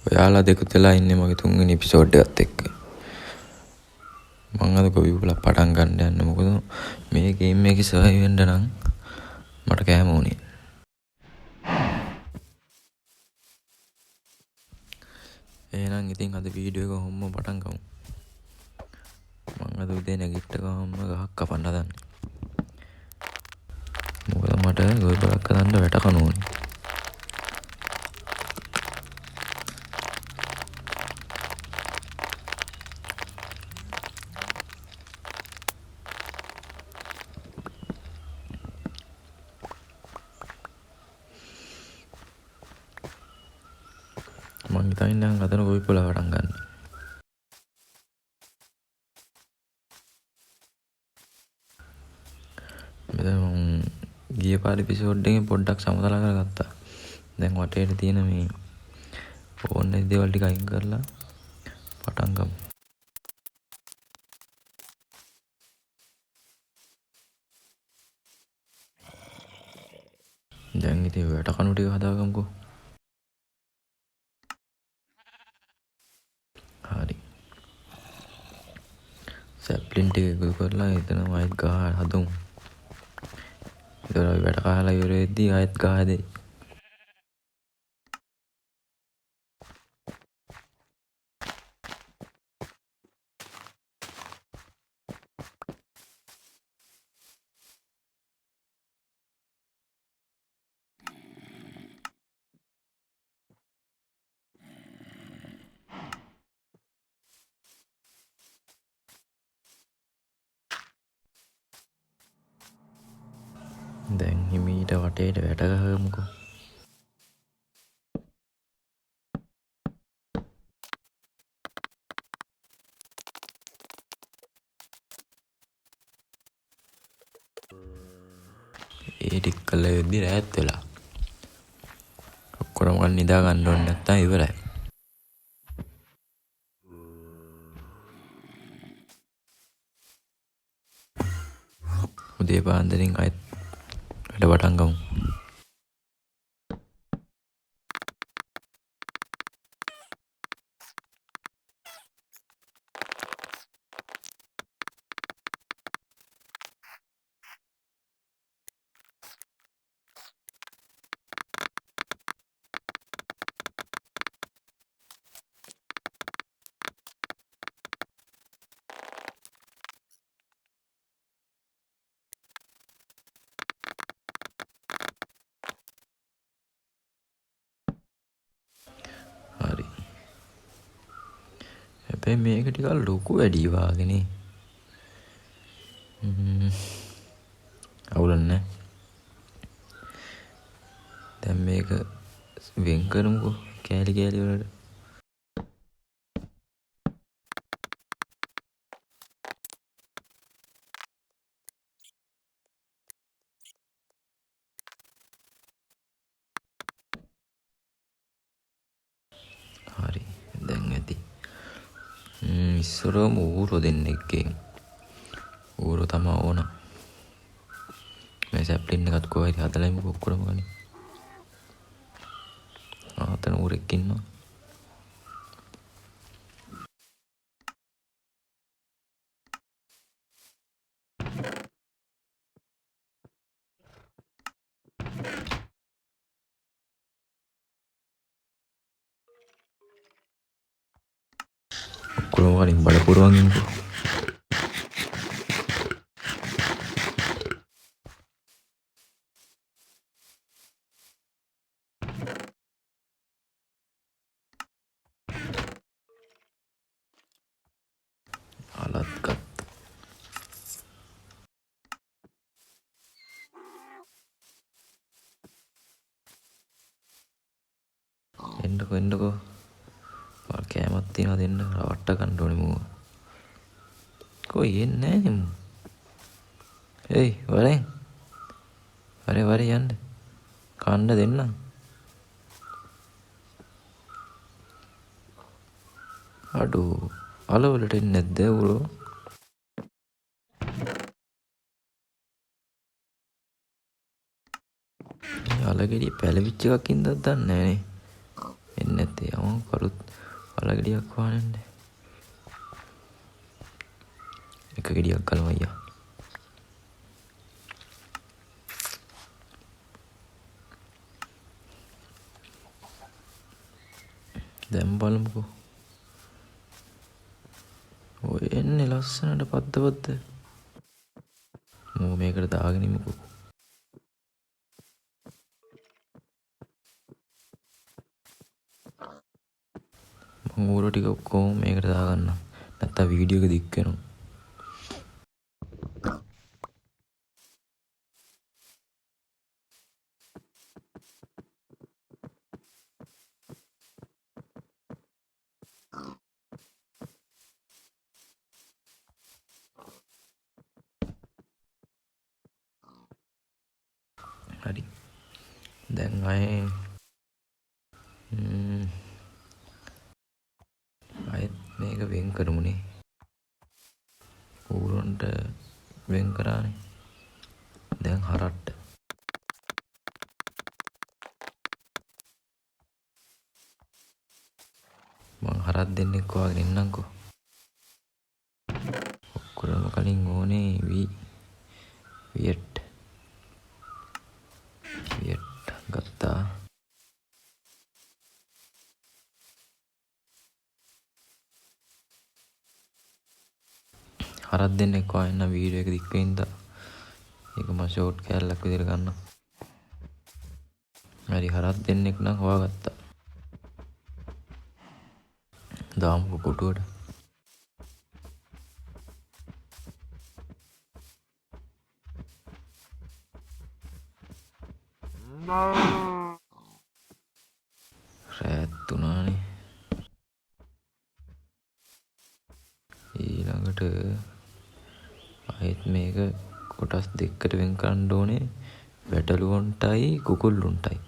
ඔයාලා දෙකුත් වෙලා ඉන්නේ මගේ තුන්වෙනි එපිසෝඩ් එකත් එක්ක. මම අද ගොවිපුල පටන් ගන්න යන්නේ. මොකද මේ ගේම් එකේ සර්වයිව් වෙන්න නම් මට කෑම ඕනේ. එහෙනම් ඉතින් අද වීඩියෝ එක කොහොම පටන් ගමු. මම අද උදේ නැගිට ගමන් ගහක් කපන්න හදන්නේ. මොකද මට ගොවිපලක් කරන්න වැට කන්න ඕනේ. මං හිතන්නේ නම් අතන ගොවිපුල පටන් ගන්න. මෙතන මම ගිය පාර එපිසෝඩ් එකෙන් පොඩ්ඩක් සමතලා කරගත්තා. දැන් වටේට තියෙන මේ ඕන දේවල් ටික අයින් කරලා පටන් ගමු. දැන් ඉතින් වැට කණු ටික හදාගමුකෝ. හරි. සැප්ලින් ටික එකතු කරලා එතන ආයෙත් ගහ හදමු. ඒතර වැට කහලා ඉවර වෙද්දී ආයෙත් ගහ හදේ. දැන් හිමීට වටේට වැට ගහමුකෝ. ඒ ටික කළා වෙද්දී රැත් වෙලා. ඔක්කොම ගන්න නිදා ගන්න ඕනේ නැත්තම් ඉවරයි. උදේ පාන්දරින් ආයෙත් වැඩ පටන් ගමු. හරි. හැබැයි මේක ටිකක් ලොකු වැඩි වාගේනේ. අවුලක් නැහැ. දැන් මේක වෙන් කරමුකෝ කෑලි කෑලි වලට. හරි. දැන් ඇති. ඉස්සරම ඌරෝ දෙන්නෙක්ගෙන් ඌරෝ තමයි ඕන. මේ සැප්ලින් එකත් කොහේ හරි හදලා ඉමු ඔක්කොම ගනි. ආතන ඌරෙක් ඉන්නවා. ඔක්කොම ගනි බඩ පුරවන් ඉන්නකෝ. අලත් ගත්තා. එන්නකෝ. මල් කෑමක් තියනවා දෙන්න. රවට්ට ගන්න ඕනේ මූව. කොයි එන්නේ නැහැ නෙමු. ඒයි වරෙන්. වරේ යන්න. කන්න දෙන්න. අඩෝ අලවලට එන්නේ නැද්ද ඌරෝ? අලගෙඩි පැලවිච්ච එකක් ඉඳන් දන්නේ නැහැ නේ. එන්නේ නැත්තේ යමු කරුත්. කල ගෙඩියක් වහන්නේ. එක ගෙඩියක් කලම අයියා. දැන් බලමුකෝ. ඔය එන්නේ ලස්සනට පද්ද. මෝ මේකට දාගෙන ඉමුකෝ. මම ඌර ටික ඔක්කොම මේකට දාගන්නම්. නැත්තම් වීඩියෝ එක දික් වෙනවා. හරි. දැන් ආයෙත් මේක වෙන් කරමුනේ. ඌරන්ට වෙන් කරානේ. දැන් හරට්ට. මං හරක් දෙන්නෙක් වාගෙන ඉන්නම්කෝ. ඔක්කොම කලින් ඕනේ වියට් ගත්තා. හරක් දෙන්නෙක් වාගෙන වීඩියෝ එක දික් වෙයින්ද ඒක මම ෂෝට් කෑල්ලක් විදිහට ගන්නම්. හරි හරක් දෙන්නෙක් නම් හොයාගත්තා. දාමුකෝ කොටුවට. රෑත් උනානේ. ඊළඟට ආයෙත් මේක කොටස් දෙකකට වෙන් කරන්න ඕනේ. බැටළුවන්ටයි කුකුල්ලුන්ටයි.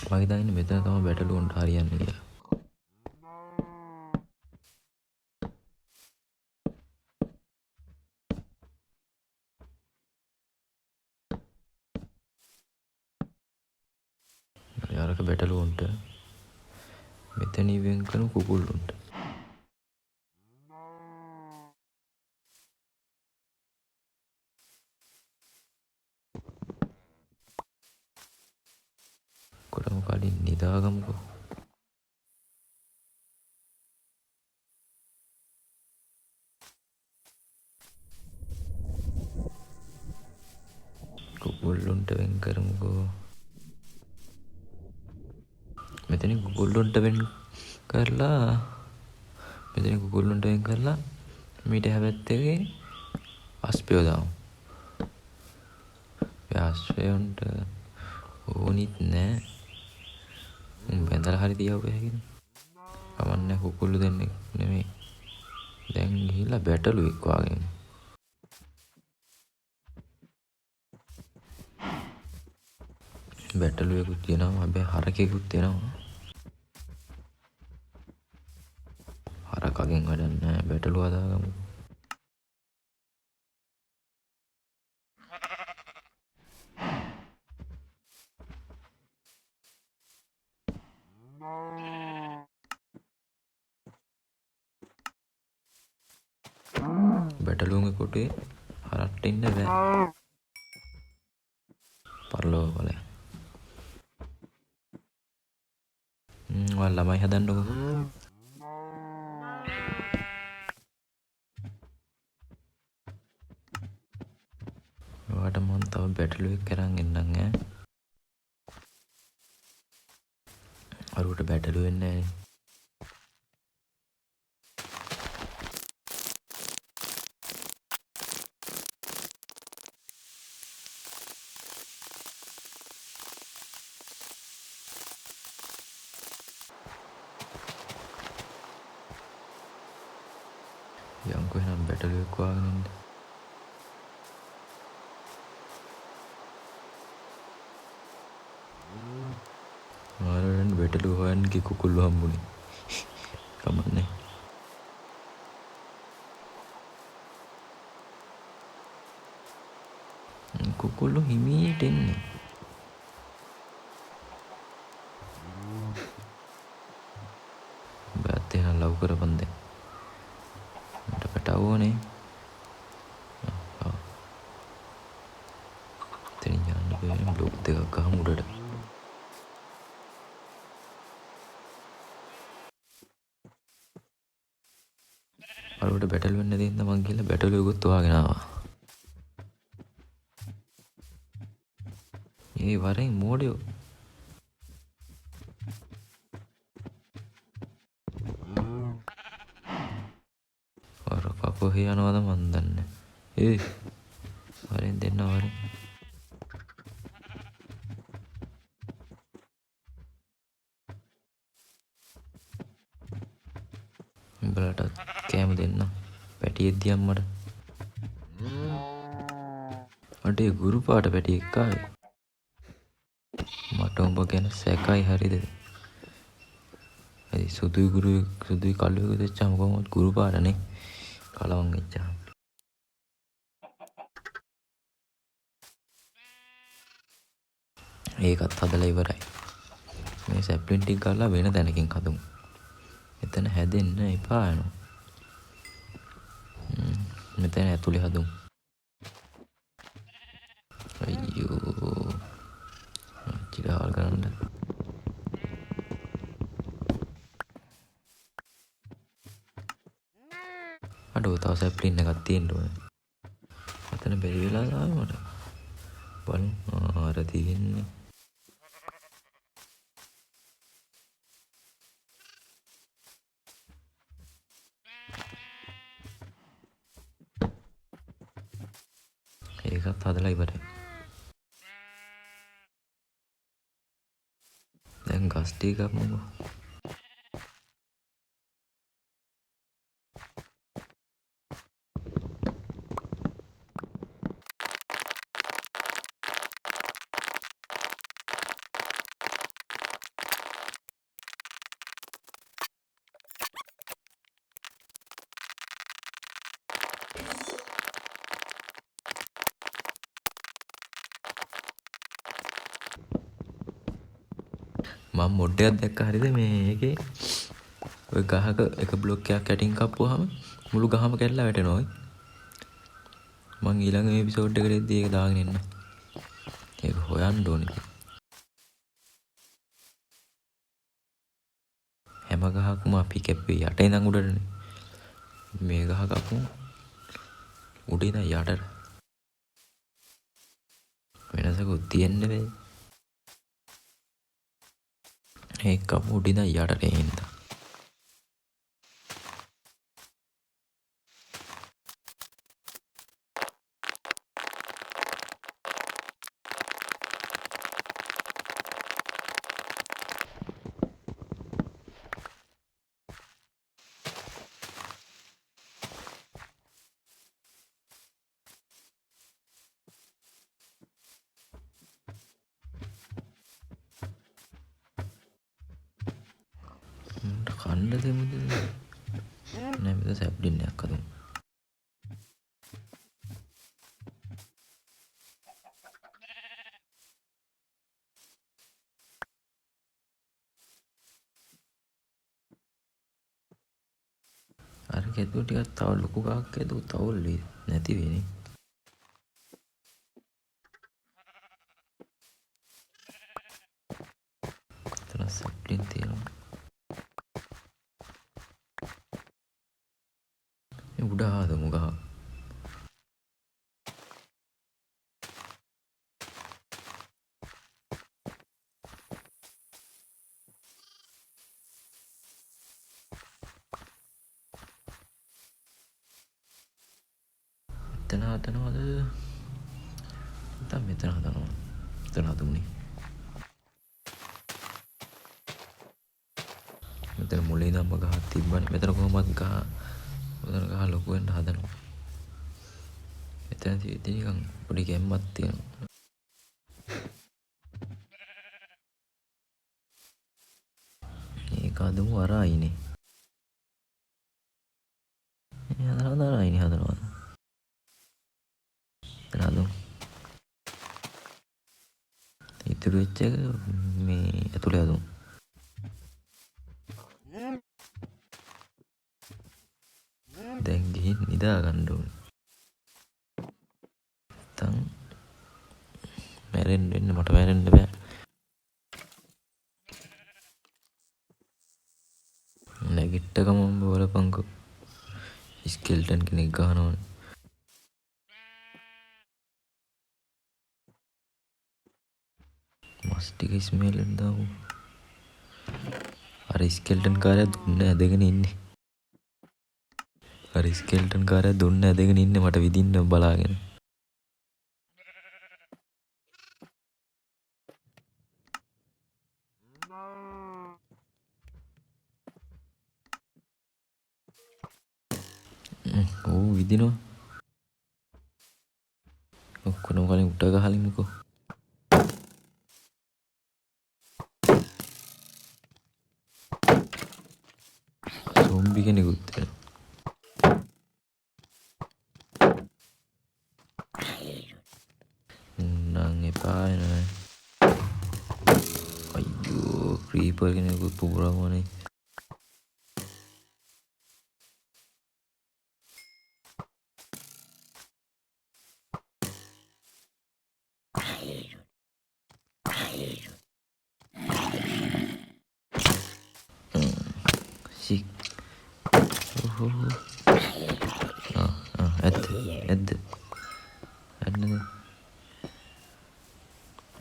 මම හිතන්නේ මෙතන තමයි බැටළුවන්ට හරියන්නේ කියලා. අරක බැටළුවන්ට මෙතනින් වෙන් කරන කුකුල්ලුන්ට. කොටම කලින් නිදාගමුකෝ. කුකුල්ලුන්ට වෙන් කරමුකෝ. මෙතනින් කුකුල්ලුන්ට වෙන් කරලා මීට හැබැත්තේ අස්පයෝ දාමු. අස්පයොන්ට ඕනිත් නෑ. බැඳලා හරි තියවුවා හැකිනේ. කමන්නේ කුකුල්ලු දෙන්නෙක් නෙමෙයි. දැන් ගිහිල්ලා බැටළුවෙක් වාගෙන. බැටළුවෙකුත් තියෙනවා. හැබැයි හරකෙකුත් තියෙනවා. හරකගෙන් වැඩක් නෑ. බැටළුවා දාගමු. බැටළුවන්ගේ කොටේ හරක්ට ඉන්න බෑ. පරලෝ බලය. ඔයාලා ළමයි හදන්නකෝ. ඔයාට මම තව බැටළුවෙක් කරන් එන්නම් ඈ. අරුවට බැටළුව වෙන්නේ නෑනේ. යන්කෝ එහෙනම් බැටළුවෙක් වාගෙන ඉන්න. මාරෙන් බැටළුව හොයන්න ගිහ කුකුල්ලු හම්බුනේ. කමන්නේ. කුකුල්ලු හිමීට එන්නේ. එහෙනම් ලව් කරපන් දැන්. මට පැටවෝනේ. එතනින් යන්න බෑ. බ්ලොක් දෙකක් ගහමු උඩට. අරුවට බැටල් වෙන්න දෙන්න මං කියලා බැටල් එකකුත් හොයාගෙන ආවා. මේ වරෙන් මෝඩයෝ. වර කොහේ යනවද මන් දන්නේ. වරෙන් දෙන්න වරෙන්. උඹලට කෑම දෙන්න. පැටියෙක් දියම් මට. අඩේ ගුරු පාට පැටියෙක් ආවේ. මට උඹ ගැන සැකයි හරිද? ඒ සුදුයි කළුවෙකුට දෙච්චාම කොහොමද ගුරු පාටනේ. කලවම් වෙච්චා. ඒකත් හදලා ඉවරයි. මේ සැප්ලින් ටික ගාලා වෙන තැනකින් හදමු. එතන හැදෙන්න එපා යනවා. මෙතන ඇතුලේ හදමු. අයියෝ. චිරාල් කරන්න. අඩෝ තව සැප්ලින් එකක් තියෙන්න ඕනේ. එතන බැරි වෙලා ආවේ මට. බලමු. අර තියෙන්නේ. ඒකත් හදලා ඉවරයි. දැන් ගස් ටික ගමු. මම මොඩ්ඩයක් දැක්ක හරිද මේකේ ඔය ගහක එක බ්ලොක් එකක් කැටින් කප්පුවාම මුළු ගහම කැඩලා වැටෙනවා ඔය. මං ඊළඟ එපිසෝඩ් එකකදී ඒක දාගෙන ඉන්න. ඒක හොයන්න ඕනේ. හැම ගහක්ම අපි කැප්පේ යට ඉඳන් උඩටනේ. මේ ගහ කපමු උඩ ඉඳන් යටට. වෙනසකුත් තියෙන්නේ බෑ. ඒක කපමු උඩ ඉඳන් යටට එන්න. කන්න දෙමුද? නෑ මෙතන සැප්ලින් එකක් හදමු. අර කෙදුව ටිකක් තව ලොකු ගහක් කෙදුව තව නැති වෙන්නේ. එතන සැප්ලින් තියෙනවා. මේ උඩ හදමු ගහ. එතන හදනවද? නැත්නම් මෙතන හදනවා. එතන හදුනේ. මෙතන මුලින් ඉඳන්ම ගහක් තිබ්බනේ. මෙතන කොහොමද ගහ ලොකු වෙන්න හදනවා. එතන තියෙදි නිකන් පොඩි ගැම්මක් තියෙනවා. ඒක හදමු අර අයිනේ. හදනවා අයිනේ හදනවා. එතන හදමු. ඉතුරු වෙච්ච එක මේ ඇතුලේ හදමු. දැන් ගිහින් නිදා ගන්න ඕනේ. නැත්තම් මැරෙන්න වෙන්න මට මැරෙන්න බෑ. නැගිට්ට ගමන් බලපංකෝ. ස්කෙල්ටන් කෙනෙක් ගහනවනේ. මස් ටික ස්මෙල්ලෙන් දාමු. අර ස්කෙල්ටන් කාරයා දුන්න ඇදගෙන ඉන්නේ. අර ස්කෙල්ටන් කාරයා දුන්න ඇදගෙන ඉන්නේ මට විදින්න බලාගෙන. ඕ විදිනවා. ඔක්කොම කලින් උට ගහලිමුකෝ. සොම්බි කෙනෙකුත් නං එපා නෑ. අයියෝ ක්‍රීපර් කෙනෙකුත් පුරවනේ. Shik. ඇද්ද ඇන්නද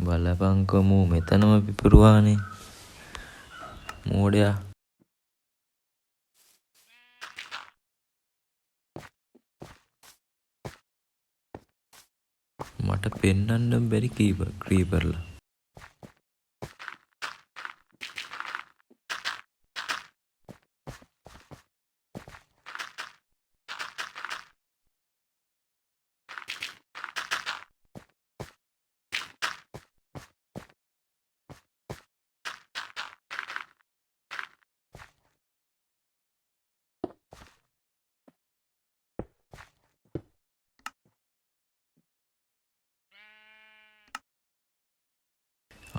බලපංකෝ මූ මෙතනම පිපුරුවානේ මෝඩයා. මට පෙන්නන්න බැරි ක්‍රීපර්ලා.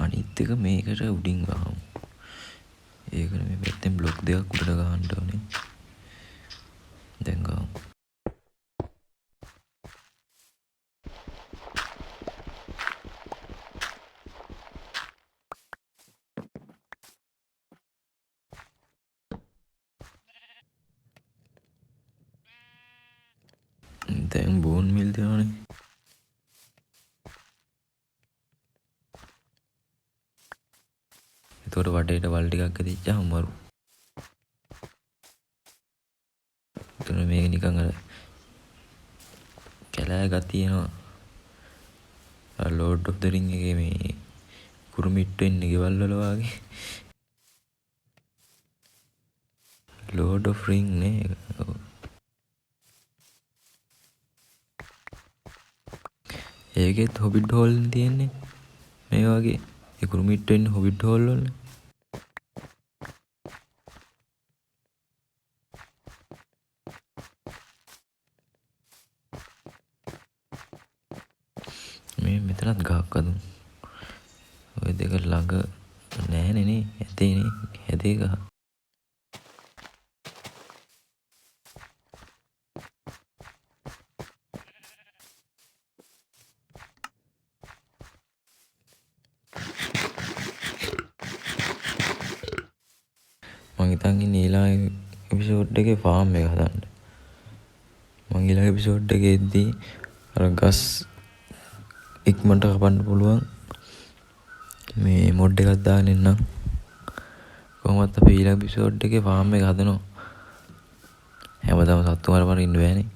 අනිත් එක මේකට උඩින් ගහමු. ඒකට මේ පැත්තෙන් බ්ලොක් දෙකක් උඩට ගහන්න ඕනේ. දැන් ගහමු. දැන් බෝන් මිල් දෙනවනේ. එතකොට වටේට වල් ටිකක් ඇදිච්චාම මරු. එතන මේක නිකන් අර කැලෑ ගතියනවා. අර ලෝඩ් ඔෆ් ද රින් එකේ මේ කුරුමිට්ටු ඉන්නේ ගෙවල් වල වගේ. ලෝඩ් ඔෆ් රින් නේ. ඒකෙත් හොබිට් හෝල් තියෙන්නේ මේ වගේ. ඒ කුරුමිට්ටු ඉන්නේ හොබිට් හෝල් වල. මේ මෙතනත් ගහක් අදුම්. ඔය දෙක ළඟ නෑනේ නේ. ඇතේනේ. හැදේ ගහ. මං හිතන් ඉන්නේ ඊළඟ එපිසෝඩ් එකේ ෆාම් එක හදන්න. මං ඊළඟ එපිසෝඩ් එකේ එද්දී අර ගස් ඉක්මනට කපන්න පුළුවන් මේ මොඩ් එකක් දාගෙන ඉන්නම්. කොහොමවත් අපි ඊළඟ එපිසෝඩ් එකේ ෆාම් එක හදනවා. හැමදාම සත්තු මරපර ඉන්න බෑනේ.